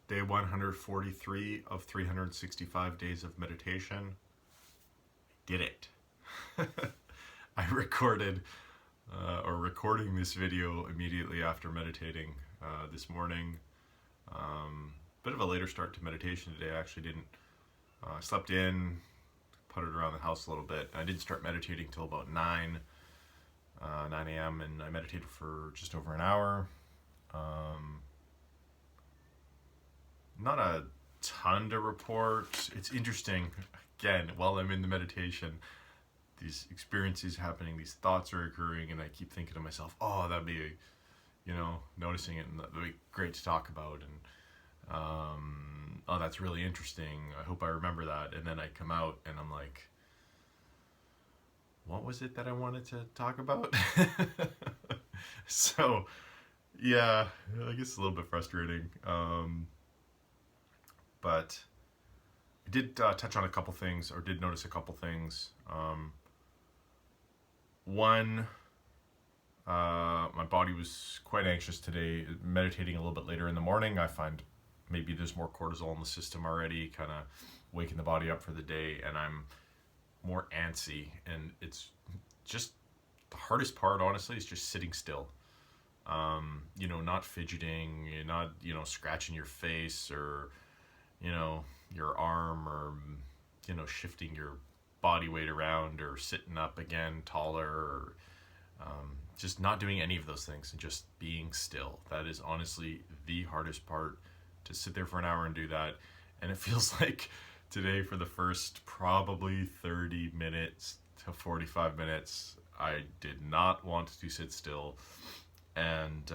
Day 143 of 365 days of meditation. Did it. I recorded recording this video immediately after meditating this morning. Bit of a later start to meditation today. I actually didn't. I slept in, puttered around the house a little bit. I didn't start meditating till about 9 a.m. and I meditated for just over an hour. Not a ton to report. It's interesting, again, while I'm in the meditation, these experiences happening, these thoughts are occurring, and I keep thinking to myself, oh, that'd be, noticing it, and that'd be great to talk about, and oh, that's really interesting, I hope I remember that. And then I come out and I'm like, what was it that I wanted to talk about? So yeah, I guess it's a little bit frustrating. But I did touch on a couple things, or did notice a couple things. One, my body was quite anxious today. Meditating a little bit later in the morning, I find maybe there's more cortisol in the system already, kind of waking the body up for the day, and I'm more antsy. And it's just the hardest part, honestly, is just sitting still. Not fidgeting, not, scratching your face or, your arm, or, shifting your body weight around, or sitting up again taller, or just not doing any of those things and just being still. That is honestly the hardest part, to sit there for an hour and do that. And it feels like today, for the first probably 30 minutes to 45 minutes, I did not want to sit still. And,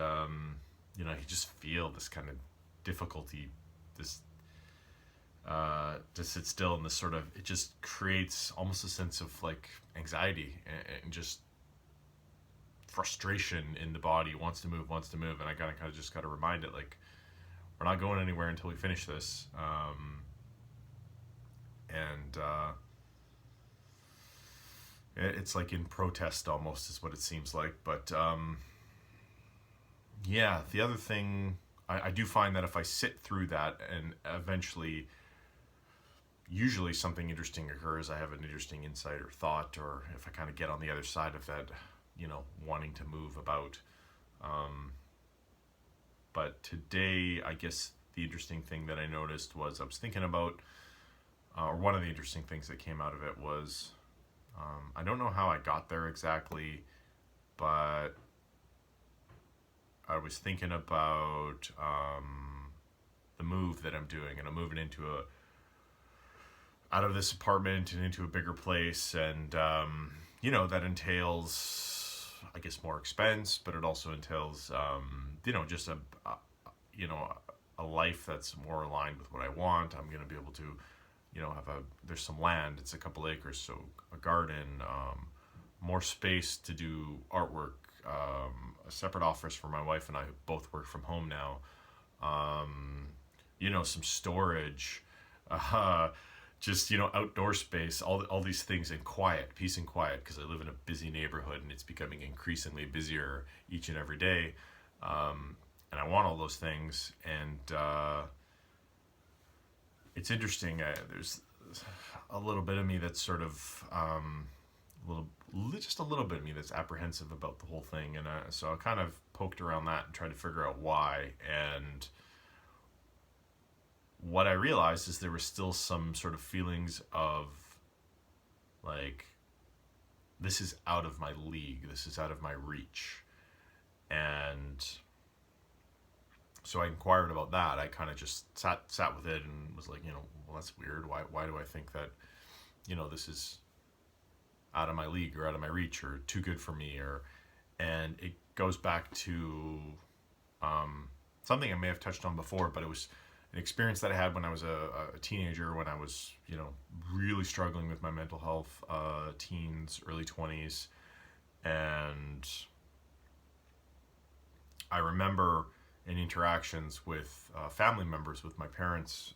you just feel this kind of difficulty, this to sit still, and this sort of, it just creates almost a sense of like anxiety and just frustration in the body. Wants to move, and I kind of just got to remind it, like, we're not going anywhere until we finish this. It's like in protest almost, is what it seems like. But yeah, the other thing, I do find that if I sit through that, and eventually, usually something interesting occurs, I have an interesting insight or thought, or if I kind of get on the other side of that, wanting to move about. But today, I guess the interesting thing that I noticed was, I was thinking about, or one of the interesting things that came out of it was, I don't know how I got there exactly, but I was thinking about the move that I'm doing, and I'm moving out of this apartment and into a bigger place, and that entails, I guess, more expense, but it also entails just a life that's more aligned with what I want. I'm going to be able to there's some land, it's a couple acres, so a garden, more space to do artwork, a separate office for my wife and I, who both work from home now, some storage, just, outdoor space, all these things, and peace and quiet, because I live in a busy neighborhood, and it's becoming increasingly busier each and every day, and I want all those things. And it's interesting, there's a little bit of me that's sort of, just a little bit of me that's apprehensive about the whole thing, and so I kind of poked around that and tried to figure out why. And what I realized is there was still some sort of feelings of, like, this is out of my league, this is out of my reach. And so I inquired about that. I kind of just sat with it and was like, well, that's weird. Why do I think that, this is out of my league, or out of my reach, or too good for me? And it goes back to something I may have touched on before, but it was an experience that I had when I was a teenager, when I was, really struggling with my mental health, teens, early 20s. And I remember in interactions with family members, with my parents,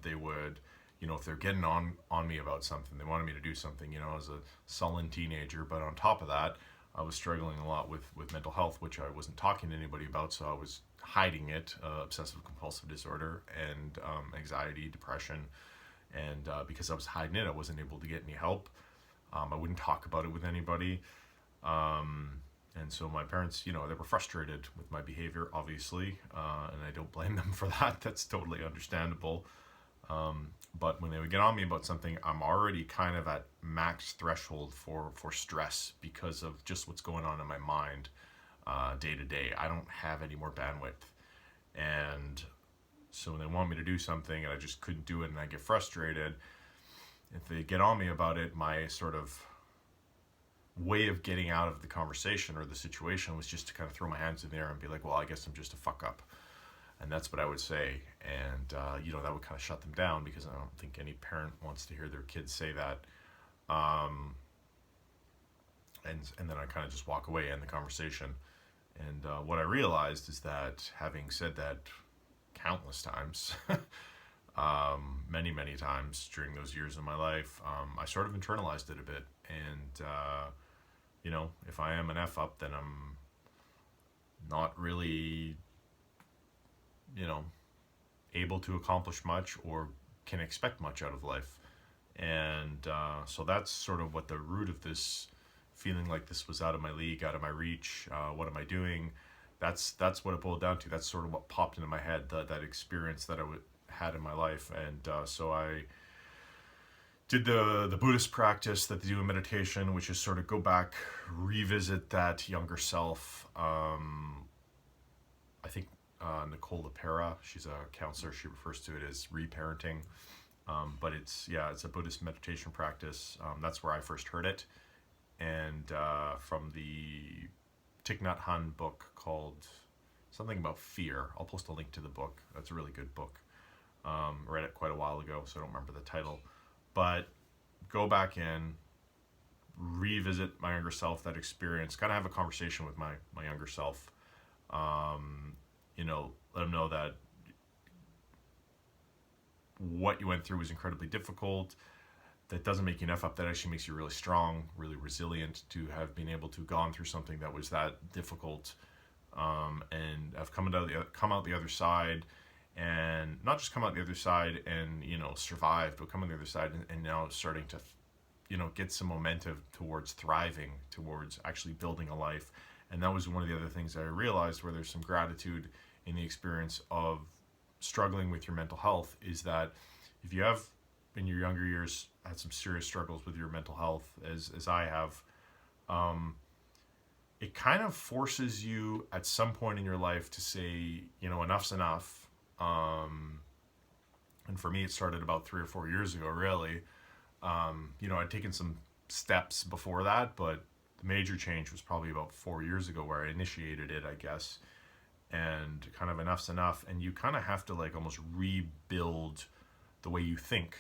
they would, if they're getting on me about something, they wanted me to do something, as a sullen teenager. But on top of that, I was struggling a lot with mental health, which I wasn't talking to anybody about. So I was hiding it, obsessive compulsive disorder, and anxiety, depression. And because I was hiding it, I wasn't able to get any help. I wouldn't talk about it with anybody. And so my parents, they were frustrated with my behavior, obviously, and I don't blame them for that. That's totally understandable. But when they would get on me about something, I'm already kind of at max threshold for stress because of just what's going on in my mind day to day. I don't have any more bandwidth. And so when they want me to do something and I just couldn't do it and I get frustrated, if they get on me about it, my sort of way of getting out of the conversation or the situation was just to kind of throw my hands in the air and be like, well, I guess I'm just a fuck up. And that's what I would say. And, that would kind of shut them down because I don't think any parent wants to hear their kids say that. And then I kind of just walk away, end the conversation. And what I realized is that having said that countless times, many, many times during those years of my life, I sort of internalized it a bit. And, if I am an F up, then I'm not really, able to accomplish much or can expect much out of life. And so that's sort of what the root of this feeling like this was out of my league, out of my reach. What am I doing? That's what it boiled down to. That's sort of what popped into my head, that experience that I had in my life. And so I did the Buddhist practice that they do in meditation, which is sort of go back, revisit that younger self. I think Nicole LePera, she's a counselor, she refers to it as reparenting. But it's a Buddhist meditation practice. That's where I first heard it. And from the Thich Nhat Hanh book called something about fear. I'll post a link to the book. That's a really good book. Read it quite a while ago, so I don't remember the title. But go back in, revisit my younger self, that experience, kind of have a conversation with my younger self. Let them know that what you went through was incredibly difficult. That doesn't make you enough up. That actually makes you really strong, really resilient to have been able to gone through something that was that difficult, and have come out the other side, and not just come out the other side and survive, but come on the other side and now starting to get some momentum towards thriving, towards actually building a life. And that was one of the other things that I realized, where there's some gratitude in the experience of struggling with your mental health, is that if you have in your younger years had some serious struggles with your mental health, as I have, it kind of forces you at some point in your life to say, enough's enough. And for me, it started about 3 or 4 years ago, really. I'd taken some steps before that, but the major change was probably about 4 years ago, where I initiated it, I guess. And kind of enough's enough. And you kind of have to almost rebuild the way you think.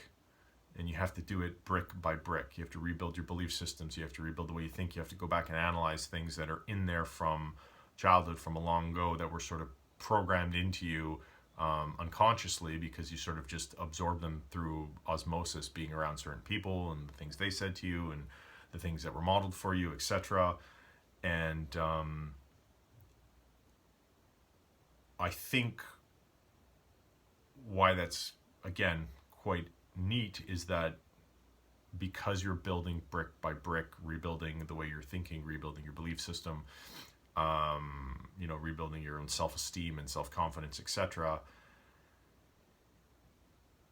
And you have to do it brick by brick. You have to rebuild your belief systems. You have to rebuild the way you think. You have to go back and analyze things that are in there from childhood, from a long ago, that were sort of programmed into you unconsciously, because you sort of just absorb them through osmosis, being around certain people and the things they said to you and the things that were modeled for you, etc. And I think why that's, again, quite neat is that because you're building brick by brick, rebuilding the way you're thinking, rebuilding your belief system, rebuilding your own self-esteem and self-confidence, etc.,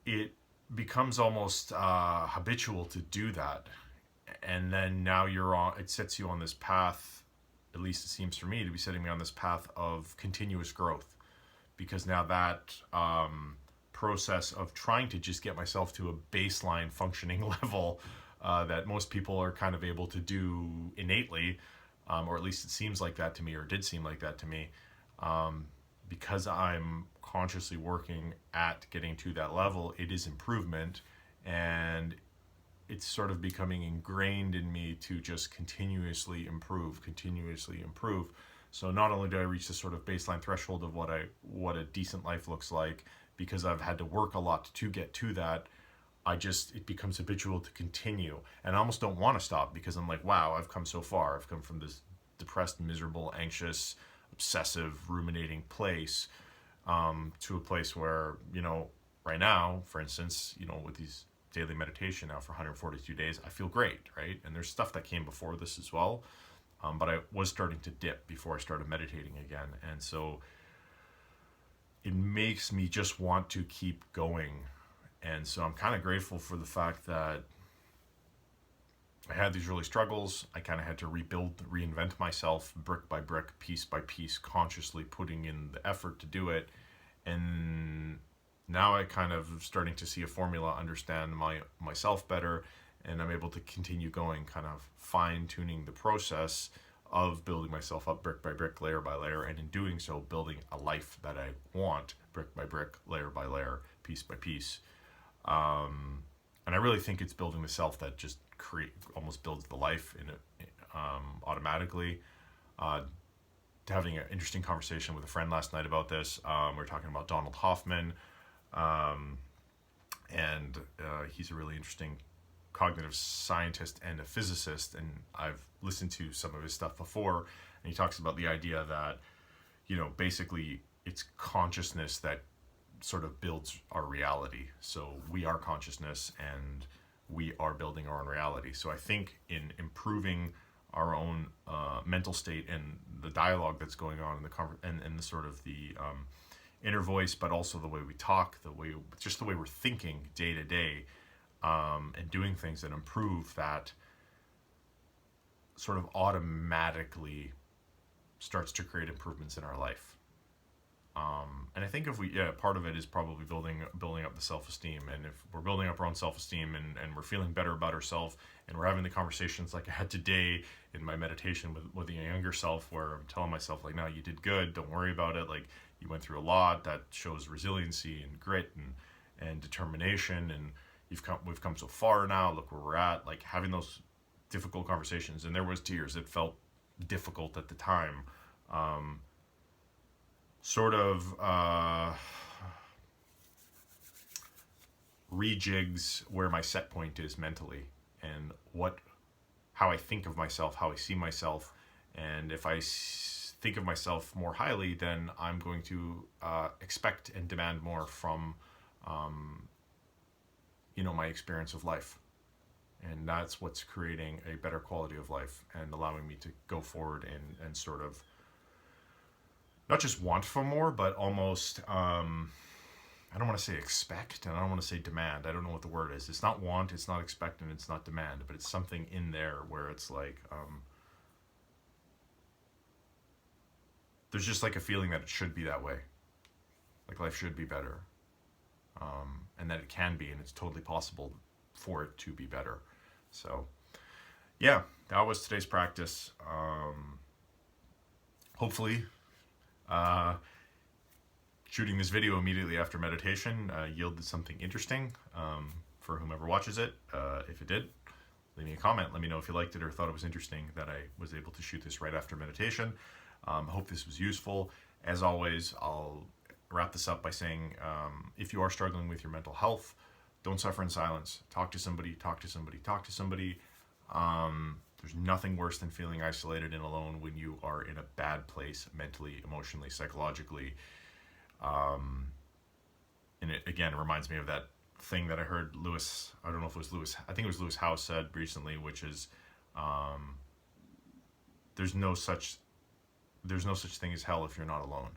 it becomes almost habitual to do that. And then now it sets you on this path, at least it seems for me to be setting me on this path of continuous growth, because now that process of trying to just get myself to a baseline functioning level that most people are kind of able to do innately, or at least it seems like that to me, or did seem like that to me, because I'm consciously working at getting to that level, it is improvement, and it's sort of becoming ingrained in me to just continuously improve. So not only do I reach this sort of baseline threshold of what a decent life looks like, because I've had to work a lot to get to that, it becomes habitual to continue. And I almost don't want to stop, because I'm like, wow, I've come so far. I've come from this depressed, miserable, anxious, obsessive ruminating place, to a place where, right now, for instance, with these daily meditation now for 142 days, I feel great, right? And there's stuff that came before this as well, but I was starting to dip before I started meditating again. And so it makes me just want to keep going. And so I'm kind of grateful for the fact that I had these early struggles. I kind of had to reinvent myself brick by brick, piece by piece, consciously putting in the effort to do it. And now I kind of starting to see a formula, understand myself better, and I'm able to continue going, kind of fine-tuning the process of building myself up brick by brick, layer by layer, and in doing so, building a life that I want, brick by brick, layer by layer, piece by piece. And I really think it's building the self that just almost builds the life in it, automatically. Having an interesting conversation with a friend last night about this. We were talking about Donald Hoffman, and he's a really interesting cognitive scientist and a physicist, and I've listened to some of his stuff before, and he talks about the idea that, basically it's consciousness that sort of builds our reality. So we are consciousness, and we are building our own reality. So I think in improving our own mental state and the dialogue that's going on in and the sort of the inner voice, but also the way we talk, the way we're thinking day to day, and doing things that improve that, sort of automatically starts to create improvements in our life. And I think part of it is probably building up the self-esteem. And if we're building up our own self-esteem and we're feeling better about ourselves, and we're having the conversations like I had today in my meditation with the younger self, where I'm telling myself, like, no, you did good, don't worry about it, like, you went through a lot, that shows resiliency and grit and determination, and we've come so far now, look where we're at, like, having those difficult conversations. And there was tears. It felt difficult at the time. Sort of rejigs where my set point is mentally, and how I think of myself, how I see myself. And if I think of myself more highly, then I'm going to expect and demand more from my experience of life. And that's what's creating a better quality of life and allowing me to go forward and sort of not just want for more, but almost, I don't want to say expect, and I don't want to say demand. I don't know what the word is. It's not want, it's not expect, and it's not demand, but it's something in there where it's like, there's just like a feeling that it should be that way. Like life should be better. And that it can be, and it's totally possible for it to be better. So, yeah, that was today's practice. Hopefully, shooting this video immediately after meditation yielded something interesting for whomever watches it. If it did, leave me a comment. Let me know if you liked it or thought it was interesting that I was able to shoot this right after meditation. Hope this was useful. As always, I'll wrap this up by saying, if you are struggling with your mental health, don't suffer in silence. Talk to somebody, talk to somebody, talk to somebody. There's nothing worse than feeling isolated and alone when you are in a bad place mentally, emotionally, psychologically. And it, again, reminds me of that thing that I heard Lewis, I don't know if it was Lewis, I think it was Lewis House said recently, which is, there's no such thing as hell if you're not alone.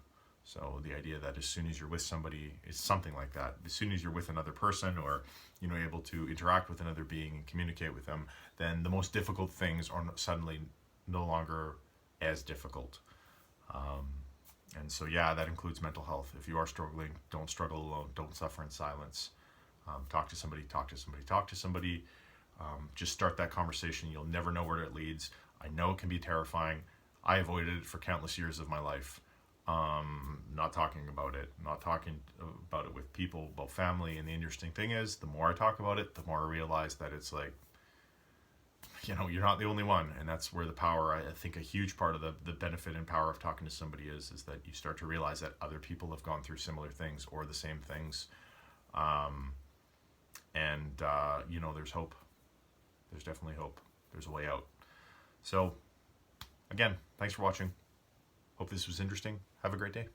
So the idea that as soon as you're with somebody, it's something like that. As soon as you're with another person, or able to interact with another being and communicate with them, then the most difficult things are suddenly no longer as difficult. And so, yeah, that includes mental health. If you are struggling, don't struggle alone. Don't suffer in silence. Talk to somebody, talk to somebody, talk to somebody. Just start that conversation. You'll never know where it leads. I know it can be terrifying. I avoided it for countless years of my life. Not talking about it with people, about family. And the interesting thing is, the more I talk about it, the more I realize that it's like, you're not the only one. And that's where the power, I think a huge part of the benefit and power of talking to somebody is that you start to realize that other people have gone through similar things or the same things. There's hope. There's definitely hope. There's a way out. So again, thanks for watching. Hope this was interesting. Have a great day.